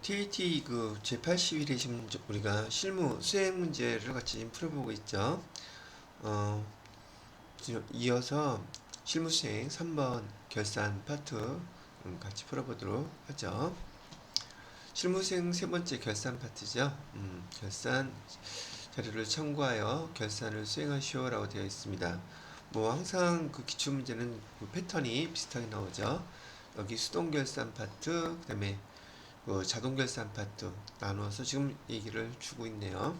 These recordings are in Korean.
TAT 그 제81회 지금 우리가 실무 수행 문제를 같이 지금 풀어보고 있죠. 지금 이어서 실무 수행 3번 결산 파트 같이 풀어보도록 하죠. 실무 수행 세 번째 결산 파트죠. 결산 자료를 참고하여 결산을 수행하시오라고 되어 있습니다. 뭐 항상 그 기출 문제는 그 패턴이 비슷하게 나오죠. 여기 수동 결산 파트, 그다음에 자동 결산 파트 나누어서 지금 얘기를 주고 있네요.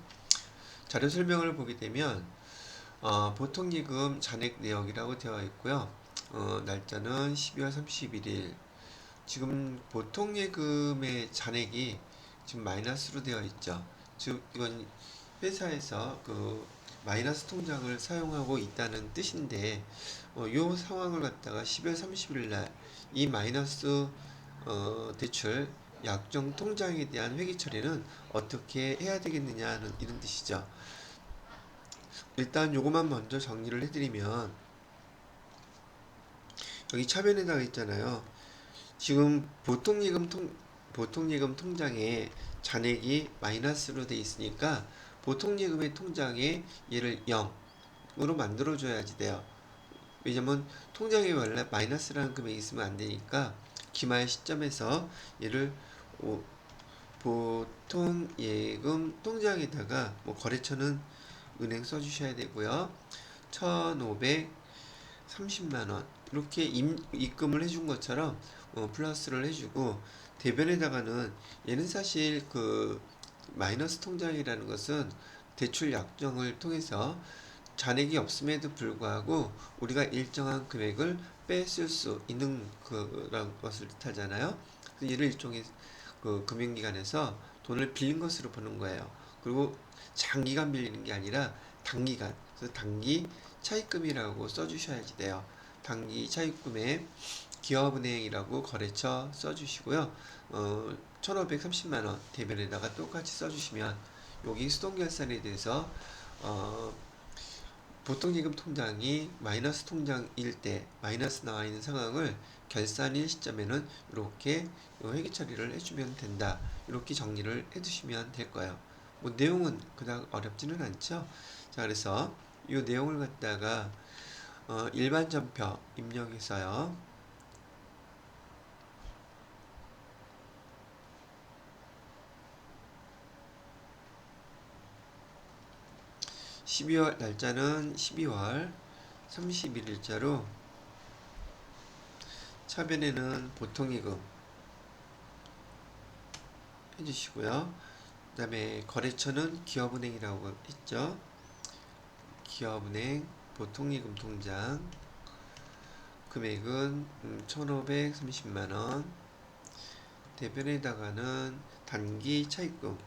자료 설명을 보게 되면 보통 예금 잔액 내역이라고 되어 있고요. 날짜는 12월 31일. 지금 보통 예금의 잔액이 지금 마이너스로 되어 있죠. 즉 이건 회사에서 그 마이너스 통장을 사용하고 있다는 뜻인데 이 상황을 갖다가 12월 30일 날 이 마이너스 대출 약정 통장에 대한 회계 처리는 어떻게 해야 되겠느냐는 이런 뜻이죠. 일단 요것만 먼저 정리를 해드리면 여기 차변에다가 있잖아요. 지금 보통예금 통장에 잔액이 마이너스로 돼 있으니까 보통예금의 통장에 얘를 0으로 만들어줘야지 돼요. 왜냐면 통장에 원래 마이너스라는 금액이 있으면 안 되니까 기말 시점에서 얘를 보통 예금 통장에다가 뭐 거래처는 은행 써주셔야 되고요. 1,530만원 이렇게 입금을 해준 것처럼 플러스를 해주고, 대변에다가는 얘는 사실 그 마이너스 통장이라는 것은 대출 약정을 통해서 잔액이 없음에도 불구하고 우리가 일정한 금액을 뺐을 수 있는 그런 것을 뜻하잖아요. 얘를 일종의 그 금융기관에서 돈을 빌린 것으로 보는 거예요. 그리고 장기간 빌리는 게 아니라 단기간, 그래서 단기 차입금이라고 써주셔야지 돼요. 단기 차입금에 기업은행이라고 거래처 써주시고요. 1,530만원 대변에다가 똑같이 써주시면 여기 수동결산에 대해서 보통예금 통장이 마이너스 통장일 때 마이너스 나와 있는 상황을 결산일 시점에는 이렇게 회계 처리를 해주면 된다. 이렇게 정리를 해두시면 될 거예요. 뭐 내용은 그닥 어렵지는 않죠. 자, 그래서 이 내용을 갖다가 일반 전표 입력해서요. 12월 날짜는 12월 31일자로 차변에는 보통예금 해주시고요. 그 다음에 거래처는 기업은행이라고 했죠. 기업은행 보통예금 통장 금액은 1,530만원, 대변에다가는 단기 차입금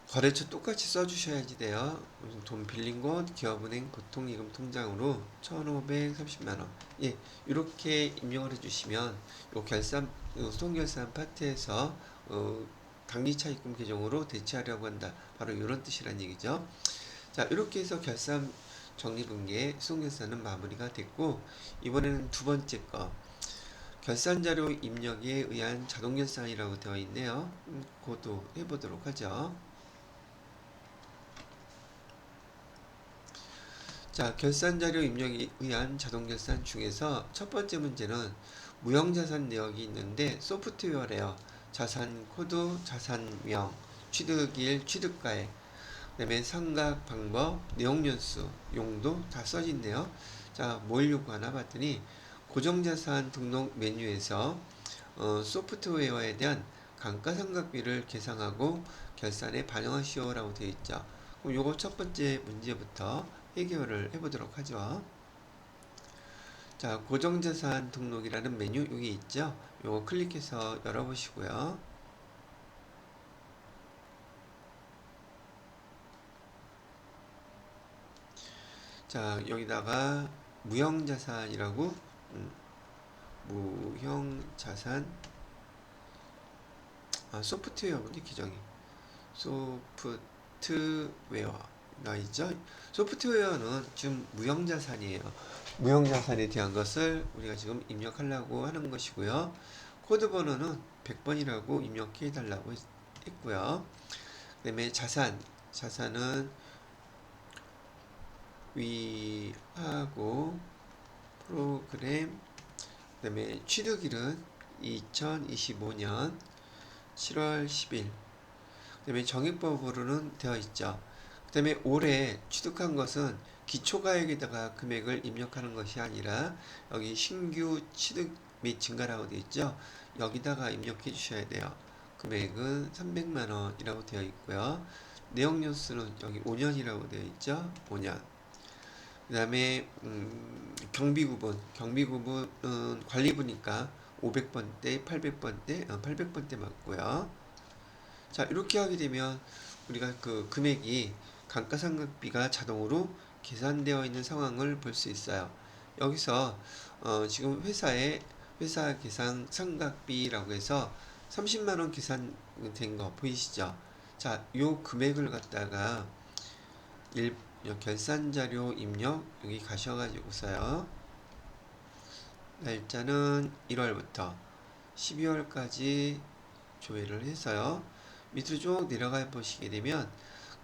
거래처 똑같이 써주셔야지 돼요. 돈 빌린 곳 기업은행 보통예금 통장으로 1,530만원. 예, 이렇게 입력을 해주시면 요 결산, 수동결산 파트에서 단기 차입금 계정으로 대체하려고 한다. 바로 이런 뜻이란 얘기죠. 자, 이렇게 해서 결산 정리분계 수동결산은 마무리가 됐고, 이번에는 두 번째 거 결산자료 입력에 의한 자동결산이라고 되어 있네요. 그것도 해보도록 하죠. 자, 결산자료 입력에 의한 자동결산 중에서 첫 번째 문제는 무형자산 내역이 있는데 소프트웨어래요. 자산 코드, 자산명, 취득일, 취득가액, 그 다음에 상각 방법, 내용연수, 용도 다 써있네요. 자, 뭘 요구하나 봤더니 고정자산 등록 메뉴에서 소프트웨어에 대한 감가상각비를 계상하고 결산에 반영하시오라고 되어 있죠. 그럼 요거 첫 번째 문제부터 해결을 해보도록 하죠. 자, 고정자산 등록이라는 메뉴 여기 있죠. 요거 클릭해서 열어보시고요. 자, 여기다가 무형자산이라고 무형자산 소프트웨어군요. 기정이 소프트웨어 나 있죠. 소프트웨어는 지금 무형자산이에요. 무형자산에 대한 것을 우리가 지금 입력하려고 하는 것이고요. 코드 번호는 100번이라고 입력해 달라고 했고요. 그 다음에 자산은 위하고 프로그램, 그 다음에 취득일은 2025년 7월 10일, 그 다음에 정액법으로는 되어 있죠. 그 다음에 올해 취득한 것은 기초가액에다가 금액을 입력하는 것이 아니라 여기 신규 취득 및 증가라고 되어 있죠. 여기다가 입력해 주셔야 돼요. 금액은 300만원이라고 되어 있고요. 내역연수는 여기 5년이라고 되어 있죠. 5년. 그 다음에 경비구분은 관리부니까 500번대, 800번대, 800번대 맞고요. 자, 이렇게 하게 되면 우리가 그 금액이 감가상각비가 자동으로 계산되어 있는 상황을 볼 수 있어요. 여기서 지금 회사 계산 상각비라고 해서 30만원 계산된 거 보이시죠? 자, 요 금액을 갖다가 결산자료 입력 여기 가셔가지고서요. 날짜는 1월부터 12월까지 조회를 해서요. 밑으로 쭉 내려가 보시게 되면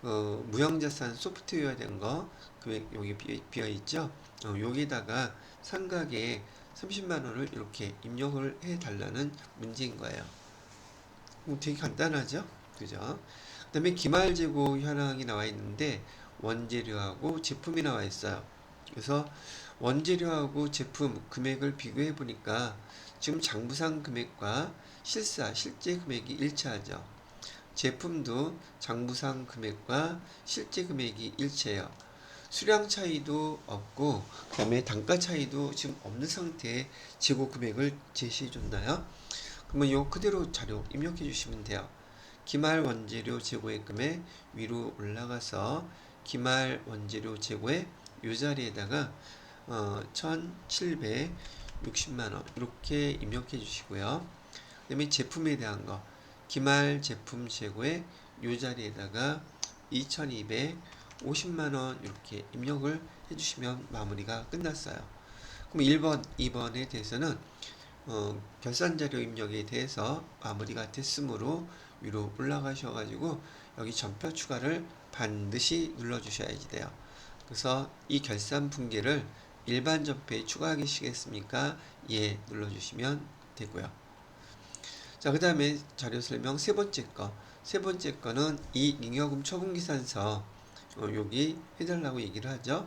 무형자산 소프트웨어 된 거 금액 여기 비어 있죠. 여기다가 상각에 30만원을 이렇게 입력을 해 달라는 문제인 거예요. 되게 간단하죠? 그죠? 그 다음에 기말재고 현황이 나와 있는데 원재료하고 제품이 나와 있어요. 그래서 원재료하고 제품 금액을 비교해 보니까 지금 장부상 금액과 실제 금액이 일치하죠. 제품도 장부상 금액과 실제 금액이 일치해요. 수량 차이도 없고 그 다음에 단가 차이도 지금 없는 상태의 재고 금액을 제시해 줬나요? 그러면 요 그대로 자료 입력해 주시면 돼요. 기말 원재료 재고의 금액 위로 올라가서 기말 원재료 재고의 요 자리에다가 1760만원 이렇게 입력해 주시고요. 그 다음에 제품에 대한 거 기말 제품 재고의 요 자리에다가 2250만원 이렇게 입력을 해주시면 마무리가 끝났어요. 그럼 1번, 2번에 대해서는 결산자료 입력에 대해서 마무리가 됐으므로 위로 올라가셔가지고 여기 전표 추가를 반드시 눌러주셔야지 돼요. 그래서 이 결산 분계를 일반 전표에 추가하시겠습니까? 예 눌러주시면 되고요. 자, 그 다음에 자료 설명 세 번째 거는 이 잉여금 처분기산서 여기 해달라고 얘기를 하죠.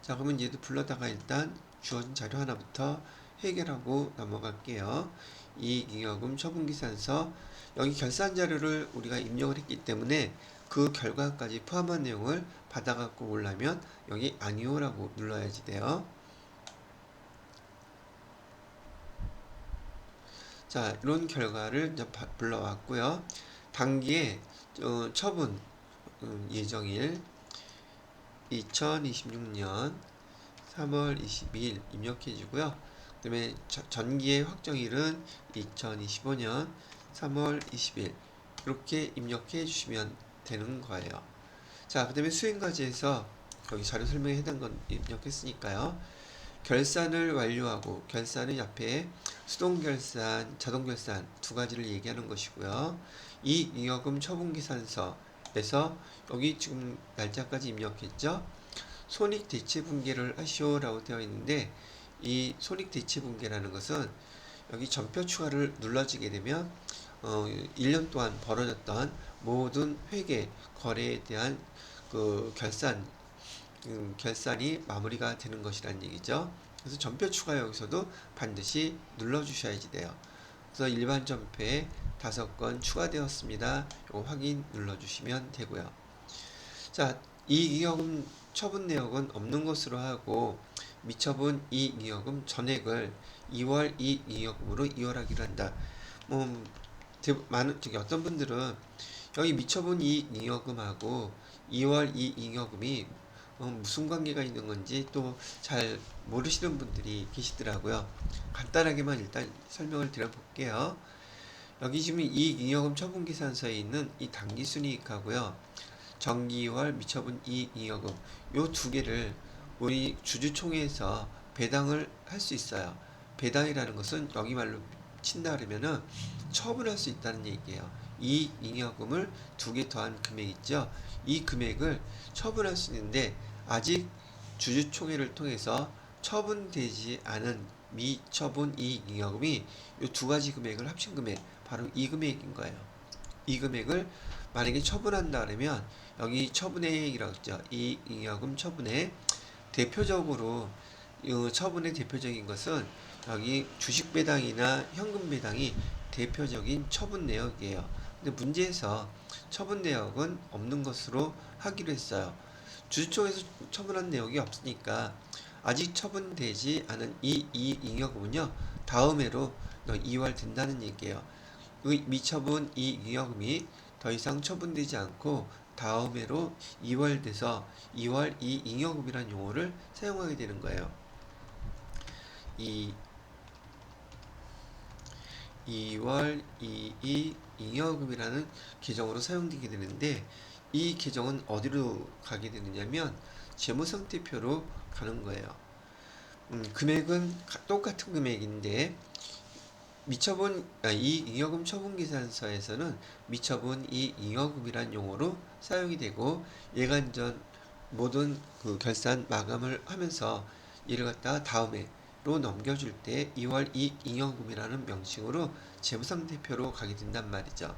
자, 그러면 얘도 불러다가 일단 주어진 자료 하나부터 해결하고 넘어갈게요. 이익잉여금 처분기산서 여기 결산 자료를 우리가 입력을 했기 때문에 그 결과까지 포함한 내용을 받아갖고 오려면 여기 아니오라고 눌러야지 돼요. 자, 이런 결과를 이제 불러왔고요. 단기에 처분 예정일 2026년 3월 22일 입력해 주고요. 그 다음에 전기의 확정일은 2025년 3월 20일 이렇게 입력해 주시면 되는 거예요. 자, 그 다음에 수행과제에서 여기 자료 설명에 해당 건 입력했으니까요. 결산을 완료하고 결산은 옆에 수동결산, 자동결산 두 가지를 얘기하는 것이고요. 이익잉여금 처분기산서에서 여기 지금 날짜까지 입력했죠. 손익대체분계를 하시오라고 되어 있는데 이 손익대체분계라는 것은 여기 전표 추가를 눌러지게 되면 1년 동안 벌어졌던 모든 회계, 거래에 대한 그 결산이 마무리가 되는 것이란 얘기죠. 그래서 전표 추가 여기서도 반드시 눌러주셔야지 돼요. 그래서 일반 전표에 5건 추가되었습니다. 이거 확인 눌러주시면 되고요. 자, 이익잉여금 처분 내역은 없는 것으로 하고 미처분 이익잉여금 전액을 2월 이익잉여금으로 이월하기로 한다. 어떤 분들은 여기 미처분 이익잉여금하고 2월 이익잉여금이 무슨 관계가 있는 건지 또 잘 모르시는 분들이 계시더라고요. 간단하게만 일단 설명을 드려볼게요. 여기 지금 이익잉여금 처분기산서에 있는 이 당기순이익하고요. 정기월 미처분 이익잉여금 요 두 개를 우리 주주총회에서 배당을 할 수 있어요. 배당이라는 것은 여기 말로 친다 그러면은 처분할 수 있다는 얘기예요. 이 잉여금을 2개 더한 금액 있죠. 이 금액을 처분할 수 있는데 아직 주주총회를 통해서 처분되지 않은 미처분 이익잉여금이 이 2가지 금액을 합친 금액, 바로 이 금액인 거예요. 이 금액을 만약에 처분한다 그러면 여기 처분액이라고 했죠. 이익잉여금 처분액, 대표적으로 처분의 대표적인 것은 여기 주식 배당이나 현금 배당이 대표적인 처분 내역이에요. 근데 문제에서 처분 내역은 없는 것으로 하기로 했어요. 주주총회에서 처분한 내역이 없으니까 아직 처분되지 않은 이 잉여금은요, 다음 해로 이월된다는 얘기예요. 미처분 잉여금이 더 이상 처분되지 않고 다음 해로 이월돼서 2월 잉여금이라는 용어를 사용하게 되는 거예요. 2월 잉여금이라는 계정으로 사용되게 되는데, 이 계정은 어디로 가게 되느냐면 재무상태표로 가는 거예요. 금액은 똑같은 금액인데 미처분 이 잉여금 처분계산서에서는 미처분 이 잉여금이란 용어로 사용이 되고, 예간전 모든 그 결산 마감을 하면서 이를 갖다가 다음해로 넘겨줄 때 2월 이 잉여금이라는 명칭으로 재무상태표로 가게 된단 말이죠.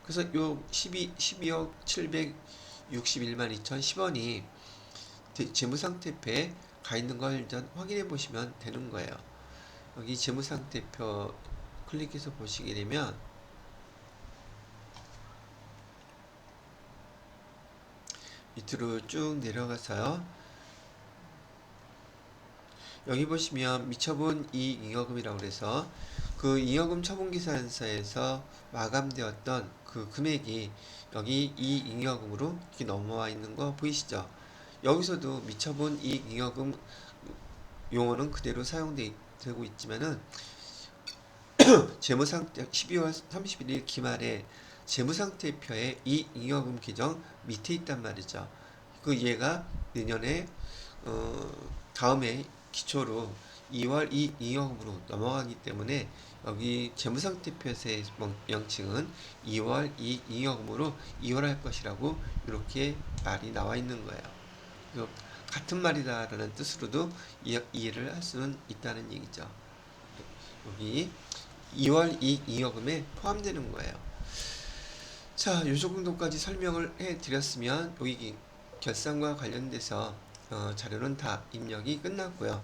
그래서 요 12억 761만 2,010원이 재무상태표에 가 있는 걸 일단 확인해 보시면 되는 거예요. 여기 재무상태표 클릭해서 보시게 되면 밑으로 쭉 내려가서요, 여기 보시면 미처분 이익잉여금이라고 해서 그 잉여금 처분계산서에서 마감되었던 그 금액이 여기 이익잉여금으로 이렇게 넘어와 있는 거 보이시죠? 여기서도 미처분 이익잉여금 용어는 그대로 사용되고 있지만은 재무상태 12월 31일 기말에 재무상태표에 이 잉여금 계정 밑에 있단 말이죠. 그 얘가 내년에 다음에 기초로 2월 이 잉여금으로 넘어가기 때문에 여기 재무상태표에서의 명칭은 2월 이 잉여금으로 이월할 것이라고 이렇게 말이 나와 있는 거예요. 같은 말이다라는 뜻으로도 이해를 할 수는 있다는 얘기죠. 여기 2월 이 잉여금에 포함되는 거예요. 자, 요 정도까지 설명을 해 드렸으면 여기 결산과 관련돼서 자료는 다 입력이 끝났고요.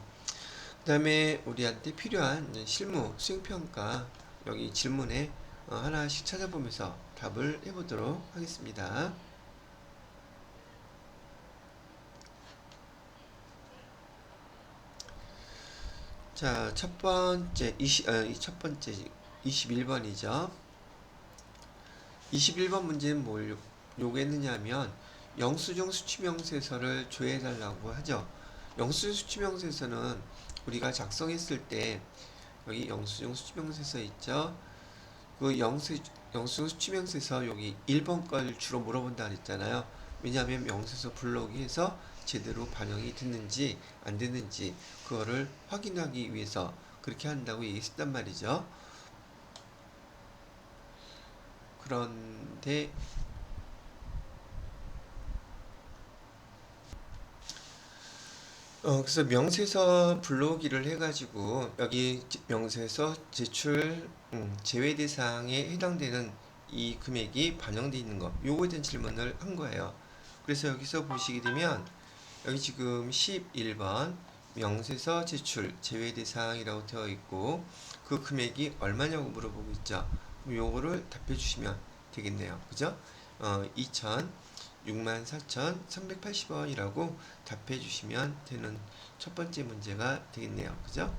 그 다음에 우리한테 필요한 실무 수행평가 여기 질문에 하나씩 찾아보면서 답을 해보도록 하겠습니다. 자, 첫 번째 21번이죠. 21번 문제는 뭘 요구했느냐면 영수증 수취명세서를 조회해달라고 하죠. 영수증 수취명세서는 우리가 작성했을 때 여기 영수증 수취명세서 있죠. 그 영수증 수취명세서 여기 1번 걸 주로 물어본다 그랬잖아요. 왜냐하면 명세서 블록에서 제대로 반영이 됐는지 안 됐는지 그거를 확인하기 위해서 그렇게 한다고 얘기했단 말이죠. 그런데 그래서 명세서 불러오기를 해가지고 여기 명세서 제출 제외 대상에 해당되는 이 금액이 반영되어 있는 거, 요거에 대한 질문을 한 거예요. 그래서 여기서 보시게 되면 여기 지금 11번 명세서 제출 제외 대상이라고 되어 있고 그 금액이 얼마냐고 물어보고 있죠. 요거를 답해 주시면 되겠네요. 그죠? 64,380원이라고 답해 주시면 되는 첫 번째 문제가 되겠네요. 그죠?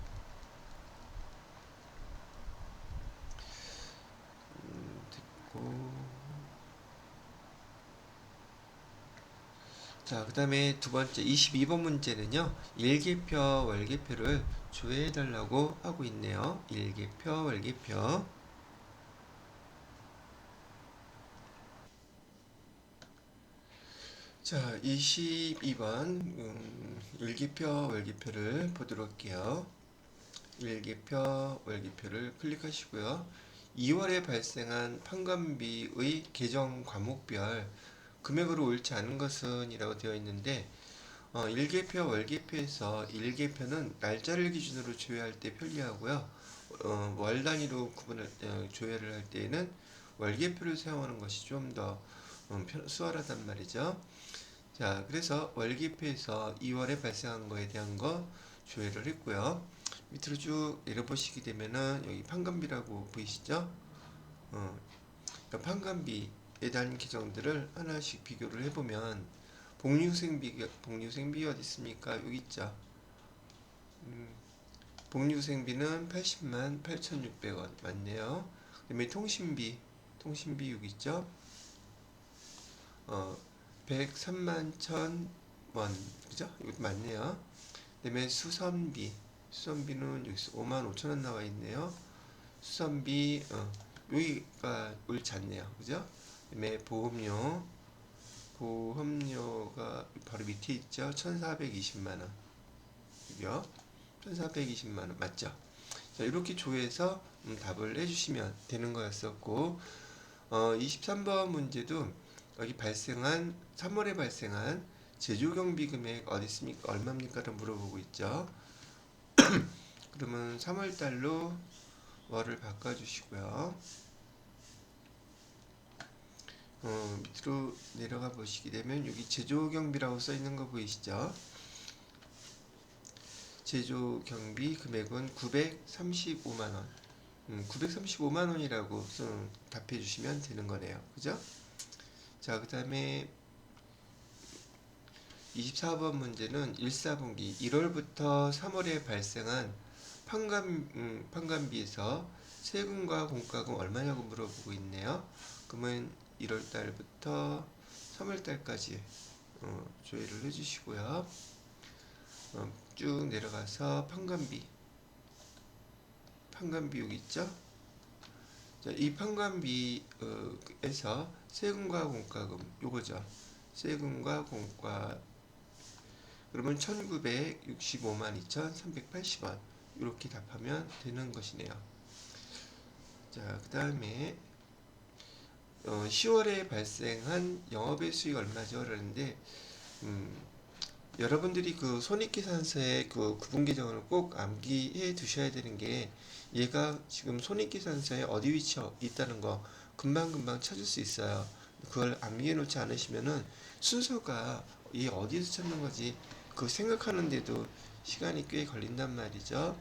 됐고. 자, 그 다음에 두 번째 22번 문제는요, 일개표, 월개표를 조회해 달라고 하고 있네요. 일개표, 월개표. 자, 22번 일기표, 월기표를 보도록 할게요. 일기표, 월기표를 클릭하시고요. 2월에 발생한 판관비의 계정 과목별 금액으로 옳지 않은 것은 이라고 되어 있는데 일개표, 월개표에서 일개표는 날짜를 기준으로 조회할 때 편리하고요. 월 단위로 조회를 할 때에는 월개표를 사용하는 것이 좀 더 수월하단 말이죠. 자, 그래서 월기표에서 2월에 발생한 거에 대한 거 조회를 했고요. 밑으로 쭉 내려보시게 되면은 여기 판관비라고 보이시죠? 판관비에 대한 계정들을 하나씩 비교를 해보면 복리후생비 어디 있습니까? 여기 있죠. 복리후생비는 80만 8,600원 맞네요. 그 다음에 통신비 여기 있죠. 103만 1,000원 그죠? 이거 맞네요. 그 다음에 수선비는 여기서 5만 5천원 나와 있네요. 수선비 여기가 옳지 않네요. 그죠? 그 다음에 보험료가 바로 밑에 있죠. 1,420만원 그죠? 1,420만원 맞죠? 자, 이렇게 조회해서 답을 해주시면 되는 거였었고 23번 문제도 여기 3월에 발생한 제조경비 금액 어디 있습니까? 얼마입니까를 물어보고 있죠. 그러면 3월달로 월을 바꿔주시고요. 밑으로 내려가 보시게 되면 여기 제조경비라고 써 있는 거 보이시죠? 제조경비 금액은 935만원 935만원이라고 답해 주시면 되는 거네요. 그죠? 자, 그 다음에 24번 문제는 1사분기 1월부터 3월에 발생한 판관비에서 세금과 공과금 얼마냐고 물어보고 있네요. 그러면 1월달부터 3월달까지 조회를 해주시고요. 쭉 내려가서 판관비 여기 있죠? 자, 이 판관비에서 세금과 공과금 요거죠. 세금과 공과 그러면 1965만 2,380원 이렇게 답하면 되는 것이네요. 자, 그 다음에 10월에 발생한 영업의 수익 얼마죠? 그러는데 여러분들이 그 손익계산서의 그 구분계정을 꼭 암기해 두셔야 되는 게 얘가 지금 손익계산서에 어디 위치에 있다는 거 금방금방 찾을 수 있어요. 그걸 암기해 놓지 않으시면은 순서가 얘 어디서 찾는 거지 그 생각하는데도 시간이 꽤 걸린단 말이죠.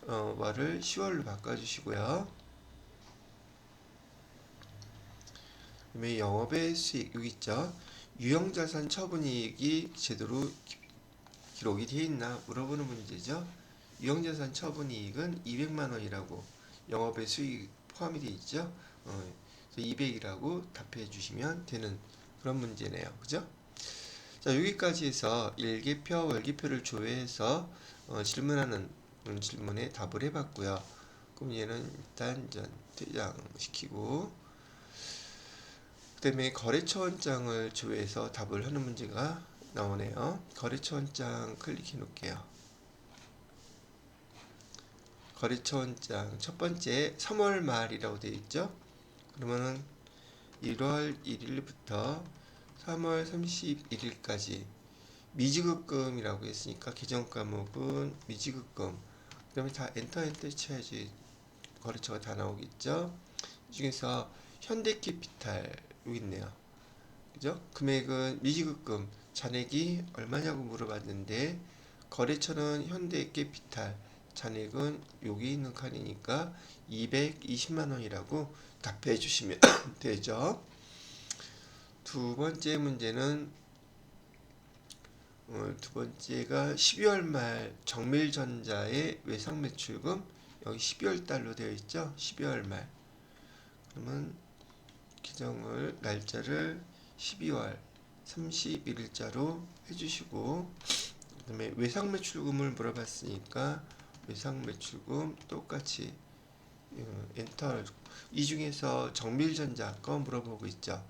월을 10월로 바꿔주시고요. 그다음에 영업의 수익 여기 있죠. 유형자산 처분이익이 제대로 기록이 되어 있나 물어보는 문제죠. 유형자산 처분이익은 200만원이라고 영업의 수익 포함이 되어 있죠. 200이라고 답해 주시면 되는 그런 문제네요. 그죠? 자, 여기까지 해서 일기표, 월기표를 조회해서 질문하는 질문에 답을 해봤고요. 그럼 얘는 일단 퇴장시키고 그 다음에 거래처원장을 조회해서 답을 하는 문제가 나오네요. 거래처원장 클릭해 놓을게요. 거래처원장 첫 번째 3월 말이라고 되어 있죠. 그러면은 1월 1일부터 3월 31일까지 미지급금이라고 했으니까 계정 과목은 미지급금 그 다음에 다 엔터 쳐야지 거래처가 다 나오겠죠. 이 중에서 현대캐피탈 여기 있네요. 그죠? 금액은 미지급금 잔액이 얼마냐고 물어봤는데 거래처는 현대캐피탈 잔액은 여기 있는 칸이니까 220만원이라고 답해 주시면 되죠. 두 번째 문제는 두 번째가 12월 말 정밀전자의 외상 매출금 여기 12월 달로 되어 있죠. 12월 말 그러면 기정을 날짜를 12월 31일자로 해주시고 그 다음에 외상 매출금을 물어봤으니까 외상 매출금 똑같이 엔터. 이 중에서 정밀전자 거 물어보고 있죠.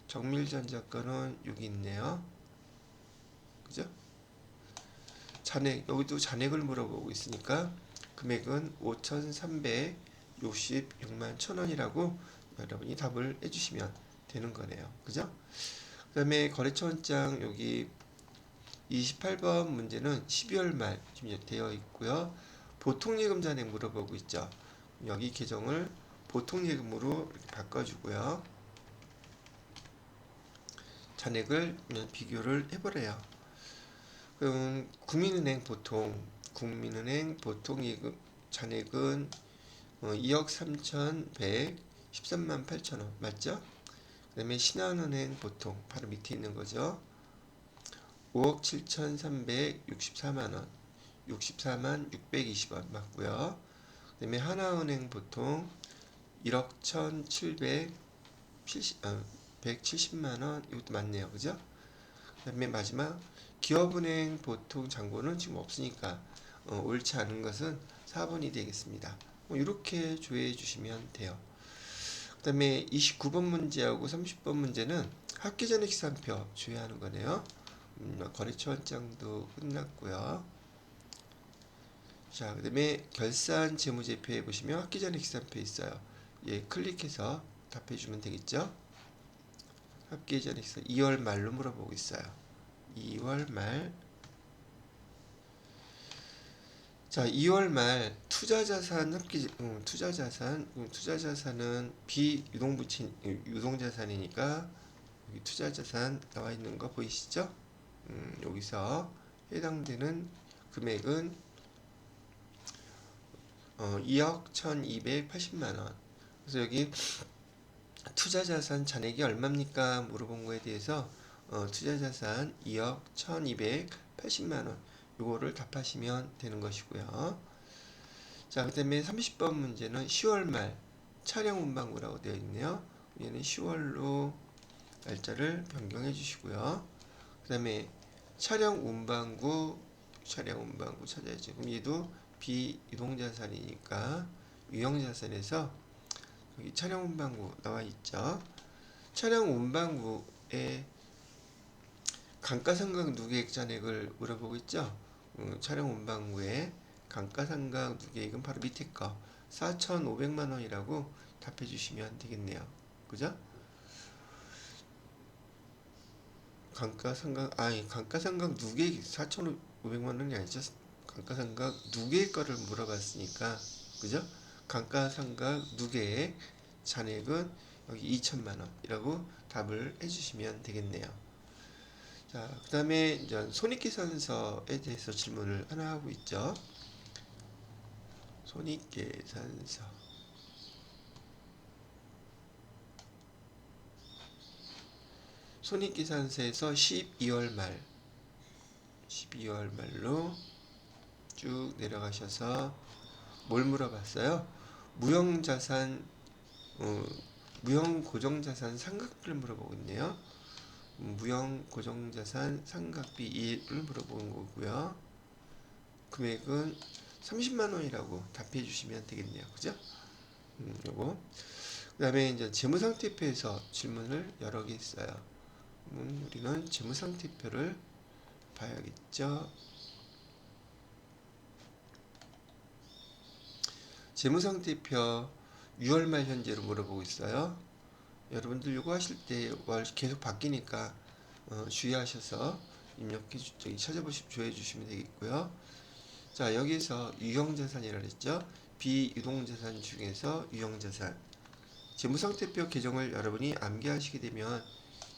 정밀전자 거는 여기 있네요. 그죠? 잔액, 여기도 잔액을 물어보고 있으니까 금액은 5,366만 1,000원이라고 여러분이 답을 해주시면 되는 거네요. 그죠? 그 다음에 거래처 원장 여기 28번 문제는 12월 말 지금 되어 있고요. 보통예금 잔액 물어보고 있죠. 여기 계정을 보통예금으로 이렇게 바꿔주고요. 잔액을 비교를 해보래요. 그럼 국민은행 보통예금 잔액은 2억 3,113만 8천원 맞죠? 그 다음에 신한은행 보통 바로 밑에 있는 거죠. 5억 7,364만원 64만 620원 맞고요. 그 다음에 하나은행 보통 1억 1,770만원 이것도 맞네요. 그죠? 그 다음에 마지막 기업은행 보통 잔고는 지금 없으니까 옳지 않은 것은 4번이 되겠습니다. 이렇게 조회해 주시면 돼요. 그 다음에 29번 문제하고 30번 문제는 학기 전에 기산표 조회하는 거네요. 거래처 원장도 끝났고요. 자, 그 다음에 결산 재무제표에 보시면 학기 전에 기산표 있어요. 예, 클릭해서 답해 주면 되겠죠. 학기 전에 기산 2월 말로 물어보고 있어요. 2월 말. 자, 2월 말 투자자산 합기 투자자산은 비유동부채 유동자산이니까 여기 투자자산 나와 있는 거 보이시죠? 여기서 해당되는 금액은 2억 1,280만 원. 그래서 여기 투자자산 잔액이 얼마입니까? 물어본 거에 대해서 투자자산 2억 1,280만 원. 요거를 답하시면 되는 것이고요. 자, 그 다음에 30번 문제는 10월 말 차량 운반구라고 되어 있네요. 얘는 10월로 날짜를 변경해 주시고요. 그 다음에 차량 운반구 찾아야죠. 그럼 얘도 비유동자산이니까 유형자산에서 여기 차량 운반구 나와 있죠. 차량 운반구에 감가상각 누계액 잔액을 물어보고 있죠. 차량 운반구에 감가상각 누계액은 바로 밑에 거 4,500만 원이라고 답해 주시면 되겠네요. 그죠? 감가상각 누계액 4,500만 원이 아니죠. 감가상각 누계액 거를 물어봤으니까 그죠? 감가상각 누계액 잔액은 여기 2천만 원이라고 답을 해주시면 되겠네요. 자, 그 다음에 이제 손익계산서에 대해서 질문을 하나 하고 있죠. 손익계산서. 손익계산서에서 12월 말로 쭉 내려가셔서 뭘 물어봤어요? 무형고정자산 상각비를 물어보고 있네요. 무형고정자산 상각비 1을 물어보는 거고요. 금액은 30만 원이라고 답해 주시면 되겠네요. 그죠? 요거. 그 다음에 이제 재무상태표에서 질문을 여러 개 있어요. 우리는 재무상태표를 봐야겠죠. 재무상태표 6월 말 현재로 물어보고 있어요. 여러분들 이거 하실 때 계속 바뀌니까 주의하셔서 입력해 조회해 주시면 되겠고요. 자, 여기서 유형자산이라 그랬죠. 비유동자산 중에서 유형자산 재무상태표 계정을 여러분이 암기하시게 되면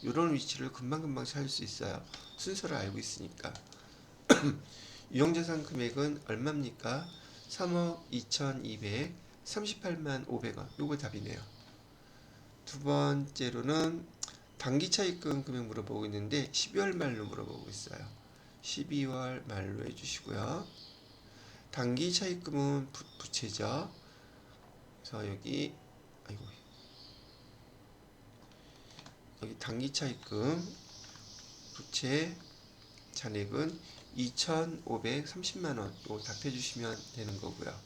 이런 위치를 금방금방 찾을 수 있어요. 순서를 알고 있으니까. 유형자산 금액은 얼마입니까? 3억 2,238만 500원. 요거 답이네요. 두 번째로는 단기차입금 금액 물어보고 있는데 12월 말로 물어보고 있어요. 12월 말로 해주시고요. 단기차입금은 부채죠. 그래서 여기 단기차입금 부채 잔액은 2,530만원 이거 답해 주시면 되는 거고요.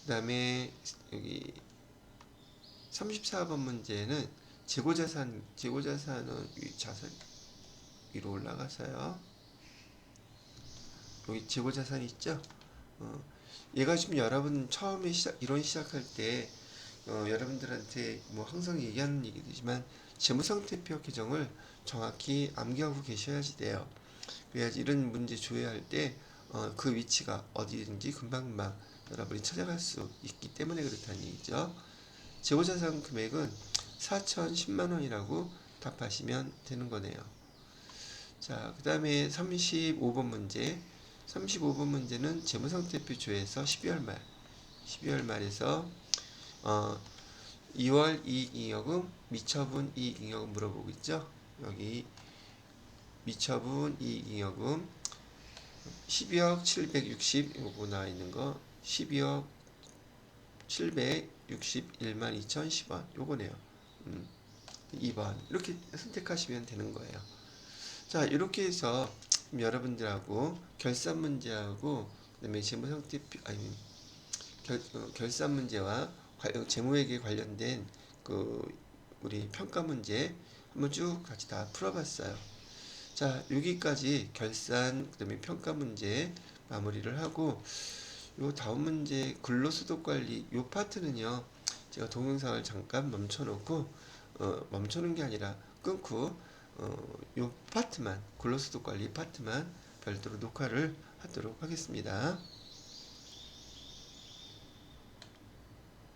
그 다음에 여기 34번 문제는 재고자산은 자산 위로 올라가서요. 여기 재고자산이 있죠. 얘가 지금 여러분 처음에 이론 시작할 때 여러분들한테 뭐 항상 얘기하는 얘기지만 재무상태표 규정을 정확히 암기하고 계셔야지 돼요. 그래야지 이런 문제 조회할 때 그 위치가 어디든지 금방금방 여러분이 찾아갈 수 있기 때문에 그렇다는 얘기죠. 재고자산 금액은 4,010만 원이라고 답하시면 되는 거네요. 자, 그 다음에 35번 문제. 35번 문제는 재무상태표 조회에서 12월 말에서 2월 이익잉여금, 미처분 이익잉여금 물어보고 있죠. 여기 미처분 이익잉여금 12억 760 요거 나와 있는 거 12억 761만 2,010원 요거네요. 2번 이렇게 선택하시면 되는 거예요. 자, 이렇게 해서 여러분들하고 결산 문제하고 그다음에 재무상태표 아니 결산 문제와 재무회계 관련된 그 우리 평가 문제 한번 쭉 같이 다 풀어봤어요. 자, 여기까지 결산 그다음에 평가 문제 마무리를 하고 요 다음 문제 근로소득 관리 요 파트는요 제가 동영상을 잠깐 멈춰놓고 멈춰놓은 게 아니라 끊고 요 파트만 근로소득 관리 파트만 별도로 녹화를 하도록 하겠습니다.